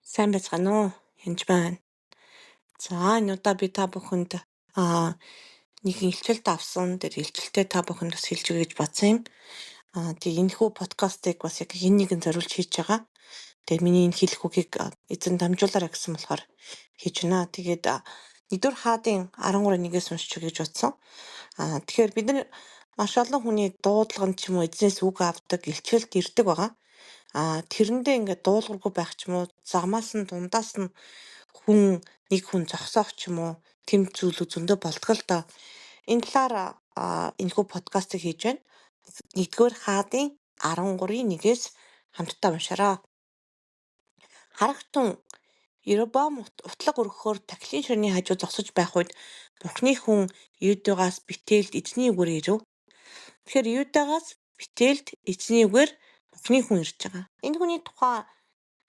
Сайн байцгаана уу? Янж байна. За энэ удаа би та бүхэнд нэг илчилт авсан. Тэр илчилтээ та бүхэнд бас хэлж өгье гэж бодсон юм. Тэгээ энэхүү подкастыг бас яг хэн нэгэн зориулж хийж байгаа. Тэгээ миний энэ хэлэх үгийг эзэн дамжуулаарай гэсэн болохоор хийж байна. Тэгээд нэгдүгээр хаадын 13-ээс уншиж өгье гэж бодсон. Тэгэхээр бид нар маш олон хүний дуудлаганд ч юм уу эзнээс үг авдаг, илчилт ирдэг байгаа. Тэрэндээ ингээд дуулуургүй байх ч юм уу, замаас нь дундаас нь нэг хүн зогсоох ч юм уу, тэм зүйлүүд зөндөө болтгоо л доо. Энэ талаар энэхүү подкастыг хийж байна. Нэгдүгээр хаадын 13-1-ээс хамтдаа уншаарай. Харагтун Ерөбоам утлаг өргөхөөр тахилын ширний хажуу зогсож байх үед Бурхны хүн Юдагаас Бетэлд эзний үгээр ирэв. Тэгэхээр Юдагаас Бетэлд эзний үгээр Бурхны хүн ирж байгаа. Энэ хүний тухай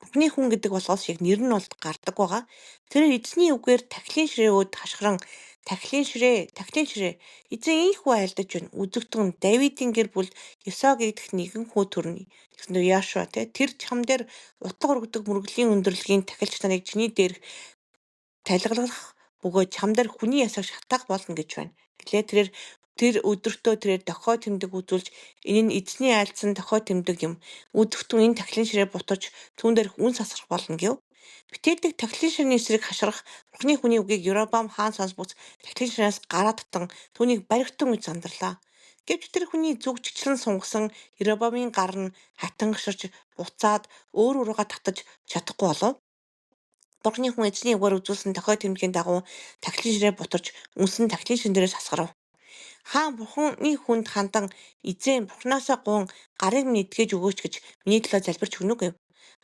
Бурхны хүн гэдэг болохоос яг нэр нь бол гардаг байгаа. Тэр эзний үгээр тахилын ширээуд хашгиран тахилын ширээ эзэн ийхүү айлдаж байна. Үзэгтэн Давидын гэр бүл Есог идэх нэгэн хүү төрнө. Тэгсэндээ Яшуа тэр чам дээр утлаг өргөдөг мөргөлийн өндөрлөгийн тахилч нарыг чиний дээр талгалах бөгөөд чам дээр хүний ясаг шатаах болно гэж байна. Гэлээ тэр өдөртөө тэрээр дохой тэмдэг үзүүлж энэ нь эзний айлдсан дохой тэмдэг юм. Үзэгтэн энэ тахилын ширээ бутаж түүн дээр үн сасрах болно гэв. Битээдэг тахилын ширний эсрэг хашгирах Бурхны хүний үгийг Ерөбоам хаан сонсбоц тахилын ширээс гараа татан түүнийг баригтан үз зандарлаа. Гэвч тэр хүний зүгччлэн сунгасан Ерөбоамын гар нь хатангаширч буцаад өөр урууга татаж чадахгүй болов. Бурхны хүн эзний үгээр үзүүлсэн дохой тэмдгийн дагуу тахилын ширээ бутарч үнсэн тахилын шин дээрээс хасгарав. Хаан Бурхны хүнд хандан эзэн Бурхнаасаа гуун гарыг минь эдгэж өгөөч гэж миний төлөө залбирч өгнө гэв.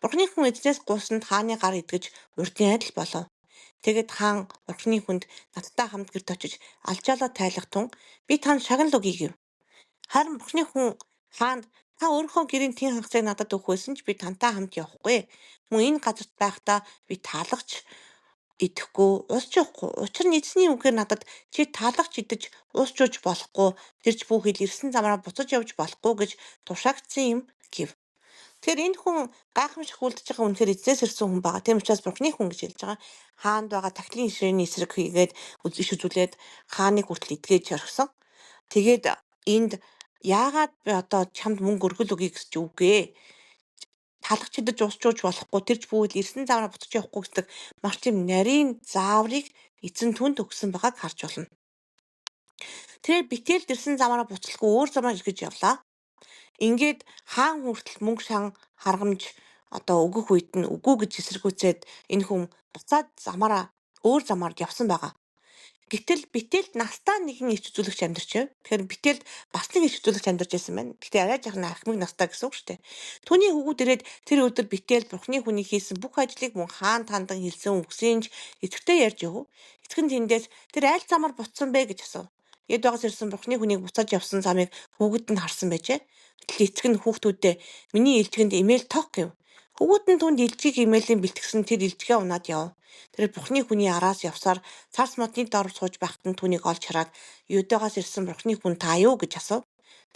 Бурхны хүн эзнээс гуйсанд хааны гар эдгэж урдын айдал болов. Тэгэд хаан Бурхны хүнд надтай хамт гэрт очиж алжаалаа тайлах тун би танд шагнал өгье гэв. Харин Бурхны хүн хаанд та өөрийнхөө гэрийн тэн хагасыг надад өгөх байсан ч би тантай хамт явахгүй. Мөн энэ газарт байхдаа би таалгач идэхгүй, усч явахгүй. Учир нь эзний үгээр надад чи таалгач идэж, усч ууж болохгүй, тэрч бүхэл ирсэн замаараа буцаж явж болохгүй гэж тушаагдсан юм гэв. Тэгэхээр энэ хүн гайхамшиг үлдэж байгаа үнэхээр эзнээс ирсэн хүн байгаа. Тийм учраас Бурхны хүн гэж хэлж байгаа. Хаанд байгаа тахилын ширээний эсрэг хийгээд иш үзүүлээд хааныг хүртэл эдгэж орхисон. Тэгээд энд яагаад би одоо чамд мөнгө өргөл өгье гэж үгүй. Таалгач идэж усчууж болохгүй тэрч бүгд ирсэн замаараа буцаж явахгүй гэдэг маш тийм нарийн зааврыг эзэн түнд өгсөн байгааг харж болно. Тэр Бетэлд ирсэн замаараа буцалгүй өөр замаар эргэж явлаа. Ингээд хаан хүртэл мөнгө шан харгамж одоо өгөх үед нь үгүй гэж эсэргүүцээд энэ хүн буцаад өөр замаар явсан байгаа. Гэтэл Бетэлд настаа нэгэн ич үзүүлэгч амьдарч. Тэгэхээр Бетэлд бас нэг ич үзүүлэгч амьдарч байсан байна. Гэхдээ арай жаахан ахмыг настаа гэсэн үг шүү дээ. Түүний хөвгүүд ирээд тэр өдөр Бетэлд Бурхны хүний хийсэн бүх ажлыг мөн хаан тандан хэлсэн үгсийнж эцэгтэй ярьж өг. Эцэг нь тэндээс тэр айл замаар буцсан бэ гэж асуув. Эд багаас ирсэн Бурхны хүнийг буцааж явсан замыг хүүхэд нь харсан байжээ. Гэтэл эцэг нь хүүхдүүдээ миний илжгэнд имэйл тоох гэв. Хүүхэд нь түнд илжгийг имэйлийн бэлтгэсэн тэр илжгээ унаад яв. Тэр Бурхны хүний араас явсаар царс модны доор сууж байхад нь түүнийг олж хараад Юдагаас ирсэн Бурхны хүн та юу гэж асуув.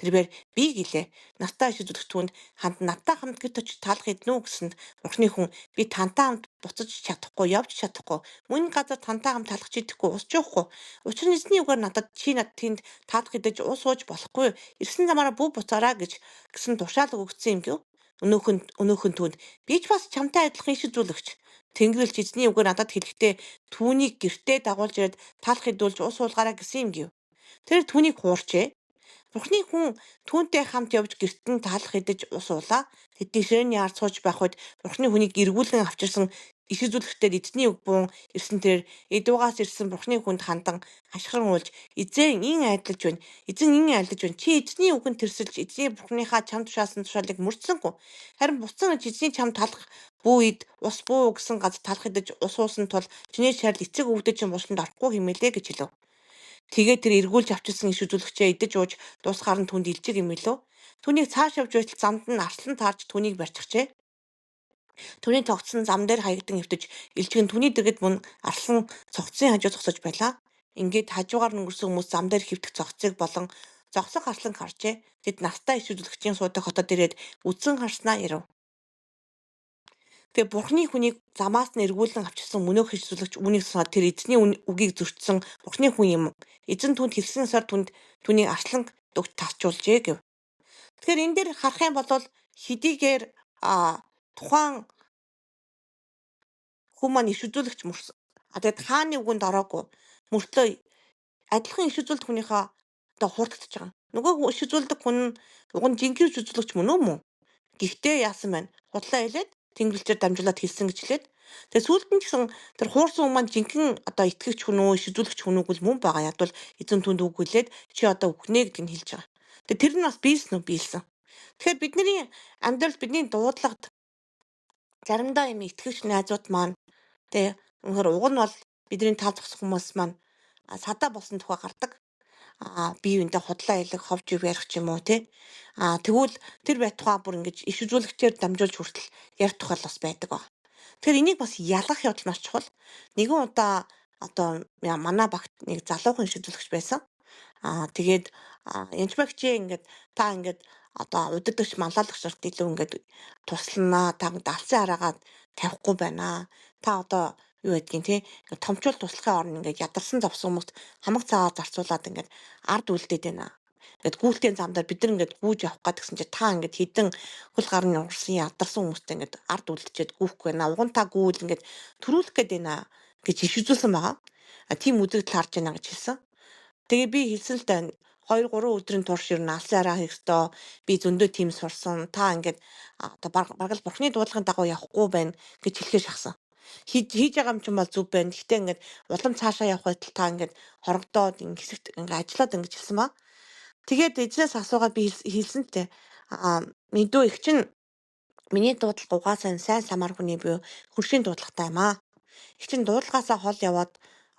Тэрээр би гэлээ. Настаа иш үзүүлэх түнд надтай хамт гэрт очиж таалах иднүү гэсэнд Бурхны хүн би тантай хамт буцаж чадахгүй, явж чадахгүй. Мөн газар тантай хамт талах идэхгүй, усч явахгүй. Учир нь эзний үгээр чи над тэнд таалах идэж ус ууж болохгүй. Ирсэн замаараа бүү буцаараа гэсэн тушаал өгөгдсөн юм гэв. Өнөөхөн түнд би ч бас чамтай адилхан иш үзүүлэгч. Тэнгэрлэгч эзний үгээр надад хэлэхдээ түүнийг гэртээ дагуулж ирээд таалах идүүлж ус уулгаараа гэсэн юм гэв. Тэр түүнийг хуурчээ. Бурхны хүн түүнтэй хамт явж гэрт нь таалах идэж ус уулаа. Тэдний ширээний ард сууж байх үед Бурхны хүнийг эргүүлэн авчирсан иш үзүүлэгчдээр эзний үг буун ирсэн тэр Эдугаас ирсэн Бурхны хүнд хандан хашгиран уулж эзэн ин айлдаж байна. Чи эзний үгэнд тэрсэлж эзний Бурхныхаа чам тушаасан тушаалыг мөрдсөнгүй. Харин буцсан гэж эзний чам талах бүүид ус буу гэсэн газар талах идэж ус уусан тул чиний шарил эцэг өвдөж чинь булсанд орохгүй хэмээлээ гэж хэлв. Тэгээд тэр эргүүлж авчирсан иш үзүүлэгчээ идэж ууж дуусгаар нь түнд илжиг имэлв. Түүнийг цааш явж байтал замд нь арслан таарч түүнийг барьчихжээ. Түүний цогцсон зам дээр хаягдан эвтэж илжиг нь түүний дэргэд мөн арслан цогцсын хажуу зогсож байлаа. Ингээд хажуугаар нь өнгөрсөн хүмүүс зам дээр хөвтөх цогцыг болон зогсох арслан харжээ. Тэд настай иш үзүүлэгчийн суудаг хотод ирээд үдсэн харснаа ярив. Тэгээ Бурхны хүнийг замаас нь эргүүлэн авчирсан мөнөөх хичүүлэгч үүнийг сонсоод тэр эзний үгийг зөрчсөн Бурхны хүн юм. Эзэн түнд хэлснээр түүнийг арслан дүгт тасчулжээ гэв. Тэгэхээр энэ дээр харах юм бол хэдийгээр тухайн хүн маань иш үзүүлэгч мөрсөн. Тэгээд хааны үгэнд ороогүй мөртлөө адилхан иш үзүүлдэг хүнийхээ хурдтаж байгаа. Нөгөө иш үзүүлдэг хүн уг нь жинхэнэ иш үзүүлэгч мөн үү? Гэхдээ яасан байна? Худлаа хэлээд Тэнгэрлэгчээр дамжуулаад хэлсэн гэж хэлээд. Тэгээ сүүлд нь гэсэн тэр хуурсан хүн маань жинхэнэ итгэгч хүн үү, иш үзүүлэгч хүн үгүй мөн байгаа. Яг бол эзэн түнд үг хэлээд чи үгнэ гэдгийг нь хэлж байгаа. Тэгээ тэр нь бас биелсэн үү? Биелсэн. Тэгэхээр бидний амьдрал бидний дуудлагад заримдаа юм итгэгч найзууд маань тэгээ үнэхээр уг нь бол бидний тал зогсох хүмүүс маань садаа болсон тухай гардаг. Бие биендээ худлаа хэлэх, ховж ярих ч юм уу тий. Тэгвэл тэр байтугай бүр ингэж иш үзүүлэгчээр дамжуулж хүртэл ярих тухай бас байдаг ба. Тэгэхээр энийг бас ялгах явдал маш чухал. Нэгэн удаа манай багт нэг залуухан иш үзүүлэгч байсан. Тэгээд янч багчээ ингээд та ингээд удирдагч манлайлагч нарт илүү ингээд туслана, та алсын хараагаад тавихгүй байна. Та юу гэдгийг тий томчуул туслахын орн ингээд ядарсан зовсон хүмүүст хамаг цаагаа зарцуулаад ингээд ард үлдээд байна. Ингээд гүйлтийн замдаар бид нар ингээд гүүж явах гэдгсэн чи та ингээд хідэн хөл гарны урсан ядарсан хүмүүстэй ингээд ард үлдчихэд гүүхгүй байна. Уган та гүүл ингээд төрүүлэх гээд байна гэж иш үзүүлсэн байгаа. Тийм үзэгдэл харж байна гэж хэлсэн. Тэгээ би хэлсэн л тань 2-3 өдрийн турш ер нь алсын хараа хийх ёстой. Би зөндөө тийм сурсан. Та ингээд бараг л Бурхны дуудлагын дагуу явахгүй байна гэж хэлхээ шахсан. Хийж байгаа юм чинь бол зүв байна. Гэхдээ ингээд улам цаашаа явах байтал та ингээд хорогдоод хэсэгт ингээд ажиллаад ингэж хэлсэн ба. Тэгээд эзнээс асуугаад би хэлсэнтэй мэдөө их чинь миний дуудлага угаасаа сайн самар хүний буюу хөршийн дуудлагатай юм аа. Их чинь дуудлагаасаа хол яваад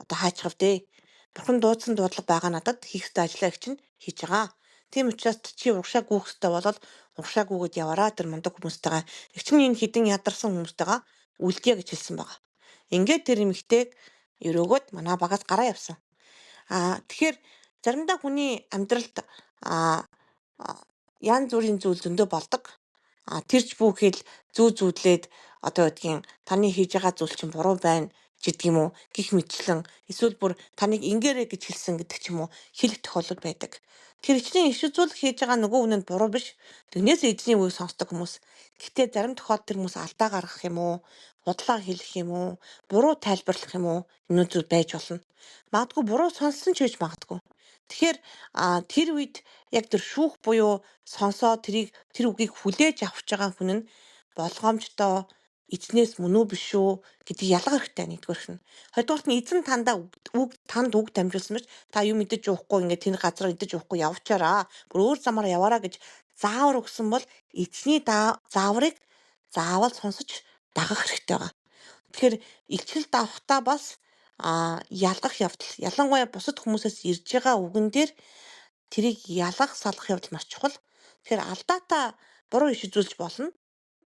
хайчгав дээ. Бурхан дуудсан дуудлага байгаа надад хийх ёстой ажлаа их чинь хийж байгаа. Тийм учраас чи урагшаа гүйх ёстой болол урагшаа гүйгээд яваараа тэр мундаг хүмүүстэйгээ. Их чинь энэ хідэн ядарсан хүмүүстэйгээ үлдээ гэж хэлсэн байгаа. Ингээд тэр эмэгтэйг өрөөгөөд манай багаас гараа явсан. Тэгэхээр заримдаа хүний амьдралд янз бүрийн зүйл зөндөө болдог. Тэрч бүхэл зүүдлээд гэдгийг таны хийж байгаа зүйл чинь буруу байна гэдэг юм уу гих мэтчлэн эсвэл бүр таныг ингээрэй гэж хэлсэн гэдэг ч юм уу хэлэх тохиолдол байдаг. Тэр ихний иш үзүүлэх хийж байгаа нөгөө хүн нь буруу биш. Тэрнээс эзний үгийг сонсдог хүмүүс. Гэхдээ зарим тохиолдолд тэр хүмүүс алдаа гаргах юм уу, худлаа хэлэх юм уу, буруу тайлбарлах юм уу юмнууд байж болно. Магадгүй буруу сонссон ч байж магадгүй. Тэгэхээр тэр үед яг тэр шүүх буюу сонсоо тэр үгийг хүлээж авч байгаа хүн нь болгоомжтой эзнээс мөн үү биш үү гэдгийг ялгах хэрэгтэй нэгдүгээрх нь. Хоёрдугаарт нь эзэн танд үг дамжуулсан байж та юу мэдэж уухгүй ингээд тэр газар идэж уухгүй явчаараа бүр өөр замаараа яваараа гэж заавар өгсөн бол эзний зааврыг заавал сонсож дагах хэрэгтэй байгаа. Тэгэхээр илчилт авахдаа бас ялгах явдал. Ялангуяа бусад хүмүүсээс ирж байгаа үгэн дээр тэрийг ялгах салгах явдал маш чухал. Тэгэхээр алдаатай буруу иш үзүүлж болно.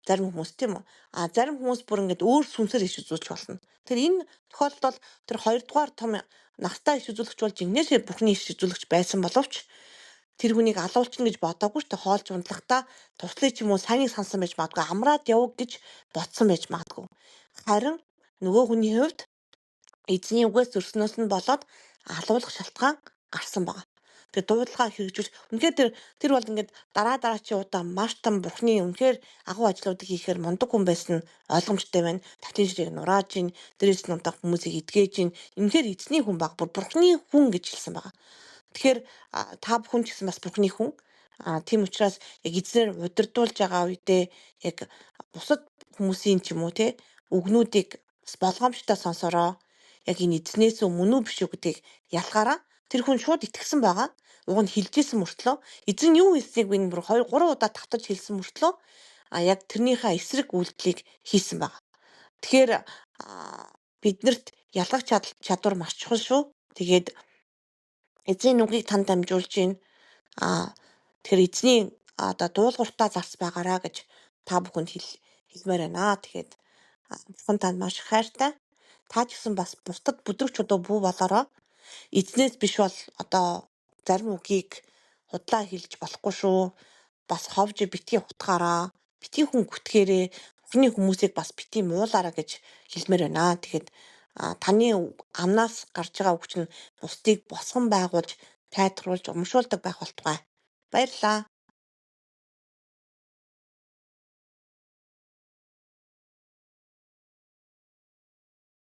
Зарим хүмүүс тийм үү? Зарим хүмүүс бүр ингээд өөр сүнсээр иш үзүүлж болно. Тэр энэ тохиолдолд бол тэр хоёрдугаар том настай иш үзүүлэгч бол жинхнээсээ Бурхны иш үзүүлэгч байсан боловч тэр хүнийг алуулчихна гэж бодоагүй ч тэ хоолж унтлахтаа туслая ч юм уу сайныг сансан байж магадгүй амраад яв гэж бодсон байж магадгүй. Харин нөгөө хүний хувьд эзний үгээс зөрснөөс нь болоод алуулах шалтгаан гарсан байгаа. Тэгээ дуудлагаа хэрэгжүүлж үнэхээр тэр бол ингээд дараачийн удаа маш том Бурхны үнэхээр агуу ажлуудыг хийхээр мундаг хүн байсан нь ойлгомжтой байна. Татин ширийг нурааж ийн, дээрээс нь удаа хүмүүсийг эдгээж ийн. Үнэхээр эзний хүн баг, бүр Бурхны хүн гэж хэлсэн байгаа. Тэгэхээр та бүхэн ч гэсэн бас Бурхны хүн. Тийм учраас яг эзнэр удирдуулж байгаа үедээ яг бусад хүмүүсийн ч юм уу те үгнүүдийг болгоомжтой сонсороо яг энэ эзнээс мөн үү биш үү гэдгийг ялгаараа тэр хүн шууд итгэсэн байгаа. Уг нь хэлжсэн мөртлөө эзэн юу хэлснийг би бүр 2-3 удаа татаж хэлсэн мөртлөө яг тэрнийхээ эсрэг үйлдэлийг хийсэн байгаа. Тэгэхээр биднэрт ялгах чадвар маш чухал шүү. Тэгээд эзэн үгийг танд дамжуулж гин тэгэхээр эзний дуулууртаа зарц байгаараа гэж та бүхэнд хэлмээр байна. Тэгээд бурхан танд маш их хайртай. Та ч гэсэн бас бусдад бүдрэгч бүү болоороо эзнээс биш бол зарим үгийг худлаа хэлж болохгүй шүү. Бас ховж битгий хутгаараа, битгий хүн гүтгээрээ Бухны хүмүүсийг бас бити муулаарай гэж хэлмээр байна. Тэгэхэд таны амнаас гарч байгаа үг чинь бусдыг босгон байгуулж, тайлбарлуулж, урамшуулдаг байх болтугай. Баярлалаа.